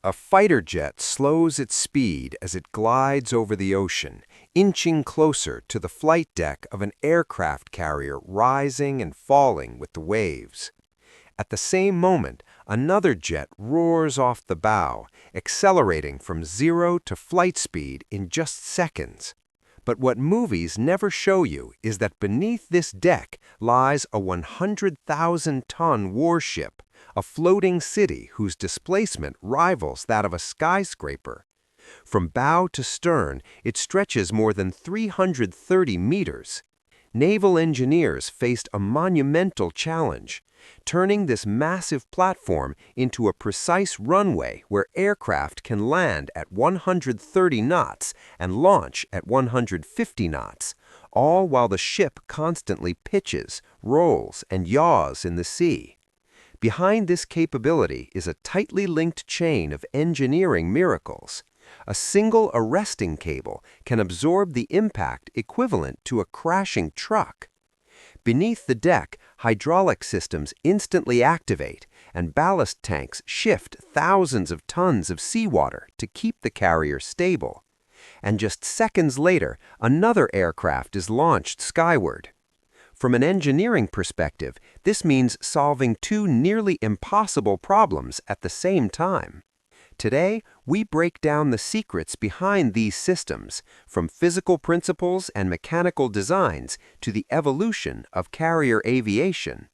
A fighter jet slows its speed as it glides over the ocean, inching closer to the flight deck of an aircraft carrier rising and falling with the waves. At the same moment, another jet roars off the bow, accelerating from zero to flight speed in just seconds. But what movies never show you is that beneath this deck lies a 100,000-ton warship, a floating city whose displacement rivals that of a skyscraper. From bow to stern, it stretches more than 330 meters. Naval engineers faced a monumental challenge, turning this massive platform into a precise runway where aircraft can land at 130 knots and launch at 150 knots, all while the ship constantly pitches, rolls, and yaws in the sea. Behind this capability is a tightly linked chain of engineering miracles. A single arresting cable can absorb the impact equivalent to a crashing truck. Beneath the deck, hydraulic systems instantly activate, and ballast tanks shift thousands of tons of seawater to keep the carrier stable. And just seconds later, another aircraft is launched skyward. From an engineering perspective, this means solving two nearly impossible problems at the same time. Today, we break down the secrets behind these systems, from physical principles and mechanical designs to the evolution of carrier aviation.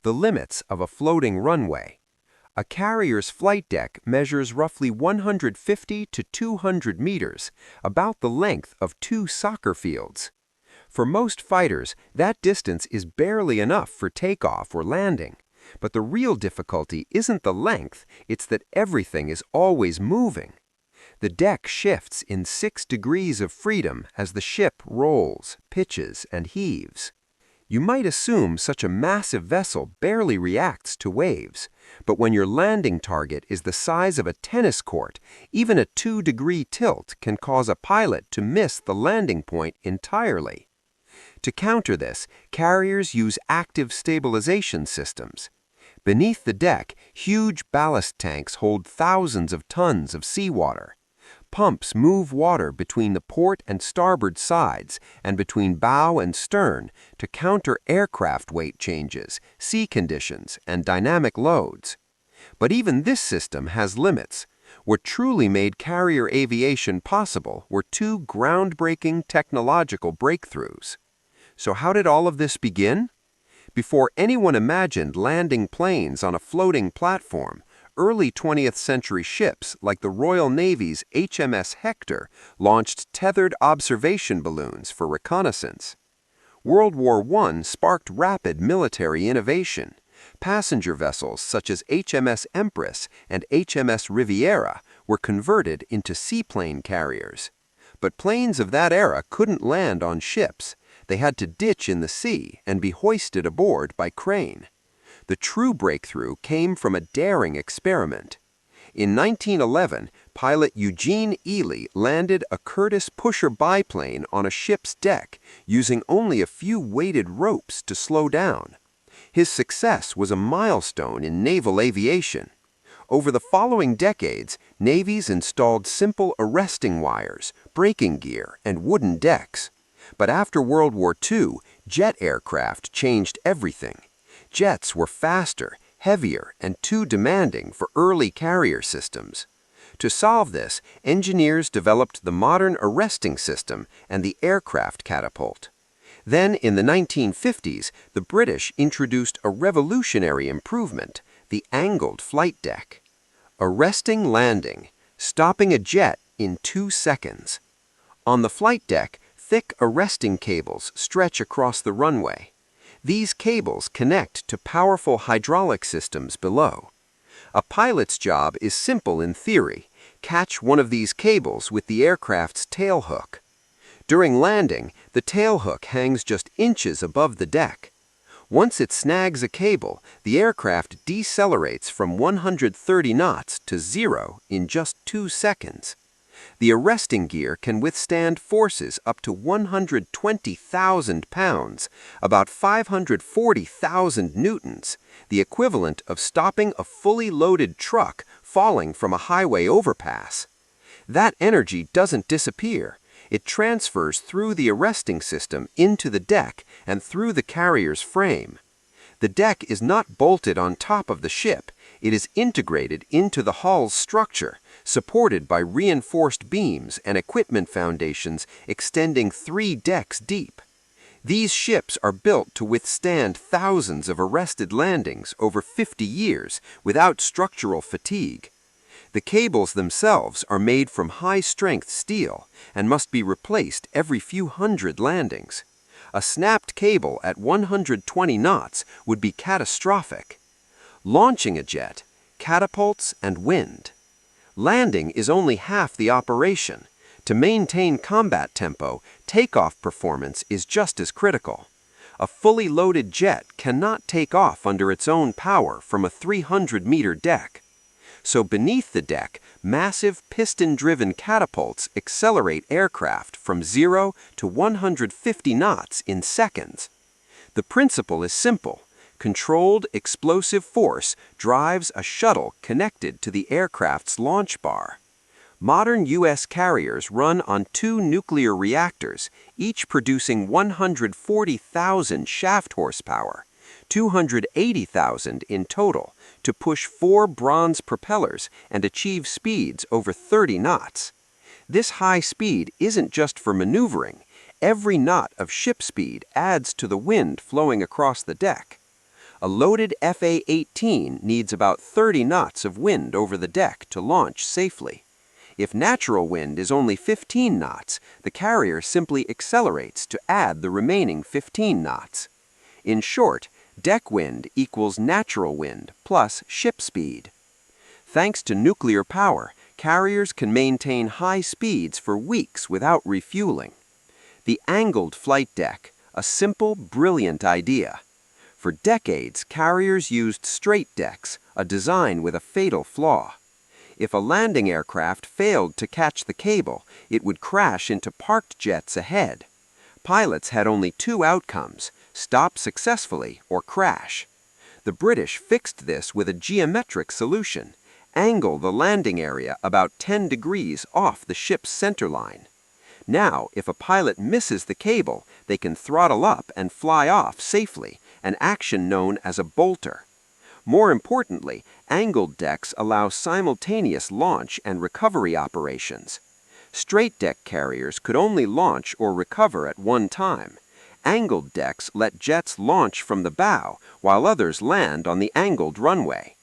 The limits of a floating runway. A carrier's flight deck measures roughly 150 to 200 meters, about the length of 2 soccer fields. For most fighters, that distance is barely enough for takeoff or landing. But the real difficulty isn't the length, it's that everything is always moving. The deck shifts in 6 degrees of freedom as the ship rolls, pitches, and heaves. You might assume such a massive vessel barely reacts to waves, but when your landing target is the size of a tennis court, even a 2-degree tilt can cause a pilot to miss the landing point entirely. To counter this, carriers use active stabilization systems. Beneath the deck, huge ballast tanks hold thousands of tons of seawater. Pumps move water between the port and starboard sides and between bow and stern to counter aircraft weight changes, sea conditions, and dynamic loads. But even this system has limits. What truly made carrier aviation possible were two groundbreaking technological breakthroughs. So how did all of this begin? Before anyone imagined landing planes on a floating platform, early 20th century ships like the Royal Navy's HMS Hector launched tethered observation balloons for reconnaissance. World War I sparked rapid military innovation. Passenger vessels such as HMS Empress and HMS Riviera were converted into seaplane carriers. But planes of that era couldn't land on ships. They had to ditch in the sea and be hoisted aboard by crane. The true breakthrough came from a daring experiment. In 1911, pilot Eugene Ely landed a Curtiss pusher biplane on a ship's deck using only a few weighted ropes to slow down. His success was a milestone in naval aviation. Over the following decades, navies installed simple arresting wires, braking gear, and wooden decks. But after World War II, jet aircraft changed everything. Jets were faster, heavier, and too demanding for early carrier systems. To solve this, engineers developed the modern arresting system and the aircraft catapult. Then, in the 1950s, the British introduced a revolutionary improvement, the angled flight deck. Arresting landing, stopping a jet in 2 seconds. On the flight deck, thick arresting cables stretch across the runway. These cables connect to powerful hydraulic systems below. A pilot's job is simple in theory. Catch one of these cables with the aircraft's tail hook. During landing, the tail hook hangs just inches above the deck. Once it snags a cable, the aircraft decelerates from 130 knots to 0 in just 2 seconds. The arresting gear can withstand forces up to 120,000 pounds, about 540,000 newtons, the equivalent of stopping a fully loaded truck falling from a highway overpass. That energy doesn't disappear. It transfers through the arresting system into the deck and through the carrier's frame. The deck is not bolted on top of the ship. It is integrated into the hull's structure, supported by reinforced beams and equipment foundations extending 3 decks deep. These ships are built to withstand thousands of arrested landings over 50 years without structural fatigue. The cables themselves are made from high-strength steel and must be replaced every few hundred landings. A snapped cable at 120 knots would be catastrophic. Launching a jet, catapults, and wind. Landing is only half the operation. To maintain combat tempo, takeoff performance is just as critical. A fully loaded jet cannot take off under its own power from a 300-meter deck. So beneath the deck, massive piston-driven catapults accelerate aircraft from 0 to 150 knots in seconds. The principle is simple. Controlled explosive force drives a shuttle connected to the aircraft's launch bar. Modern U.S. carriers run on 2 nuclear reactors, each producing 140,000 shaft horsepower, 280,000 in total, to push 4 bronze propellers and achieve speeds over 30 knots. This high speed isn't just for maneuvering. Every knot of ship speed adds to the wind flowing across the deck. A loaded FA-18 needs about 30 knots of wind over the deck to launch safely. If natural wind is only 15 knots, the carrier simply accelerates to add the remaining 15 knots. In short, deck wind equals natural wind plus ship speed. Thanks to nuclear power, carriers can maintain high speeds for weeks without refueling. The angled flight deck, a simple, brilliant idea. For decades, carriers used straight decks, a design with a fatal flaw. If a landing aircraft failed to catch the cable, it would crash into parked jets ahead. Pilots had only 2 outcomes: stop successfully or crash. The British fixed this with a geometric solution: angle the landing area about 10 degrees off the ship's centerline. Now, if a pilot misses the cable, they can throttle up and fly off safely, an action known as a bolter. More importantly, angled decks allow simultaneous launch and recovery operations. Straight deck carriers could only launch or recover at one time. Angled decks let jets launch from the bow, while others land on the angled runway.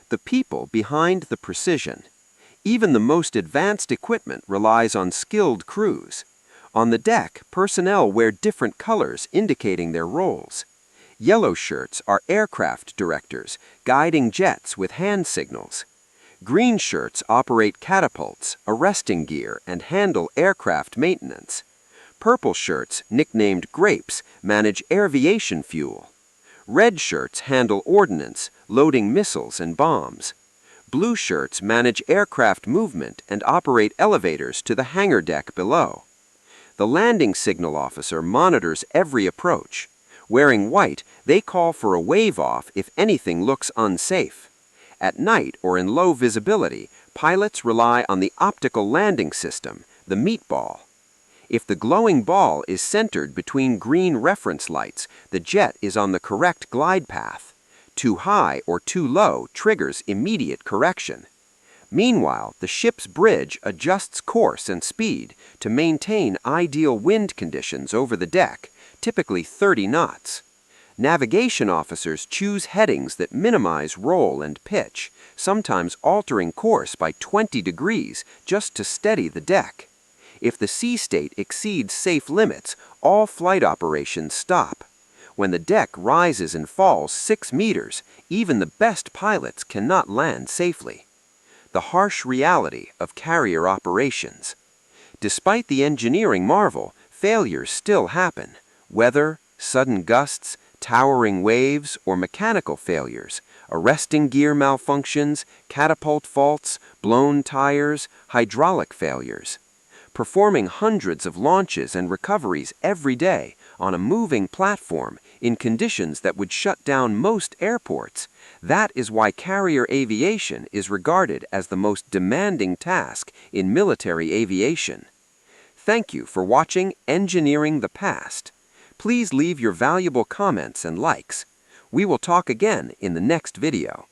The people behind the precision. Even the most advanced equipment relies on skilled crews. On the deck, personnel wear different colors indicating their roles. Yellow shirts are aircraft directors, guiding jets with hand signals. Green shirts operate catapults, arresting gear, and handle aircraft maintenance. Purple shirts, nicknamed grapes, manage aviation fuel. Red shirts handle ordnance, loading missiles and bombs. Blue shirts manage aircraft movement and operate elevators to the hangar deck below. The landing signal officer monitors every approach. Wearing white, they call for a wave-off if anything looks unsafe. At night or in low visibility, pilots rely on the optical landing system, the meatball. If the glowing ball is centered between green reference lights, the jet is on the correct glide path. Too high or too low triggers immediate correction. Meanwhile, the ship's bridge adjusts course and speed to maintain ideal wind conditions over the deck, typically 30 knots. Navigation officers choose headings that minimize roll and pitch, sometimes altering course by 20 degrees just to steady the deck. If the sea state exceeds safe limits, all flight operations stop. When the deck rises and falls 6 meters, even the best pilots cannot land safely. The harsh reality of carrier operations. Despite the engineering marvel, failures still happen. Weather, sudden gusts, towering waves, or mechanical failures. arresting gear malfunctions, catapult faults, blown tires, hydraulic failures. Performing hundreds of launches and recoveries every day on a moving platform in conditions that would shut down most airports, that is why carrier aviation is regarded as the most demanding task in military aviation. Thank you for watching Engineering the Past. Please leave your valuable comments and likes. We will talk again in the next video.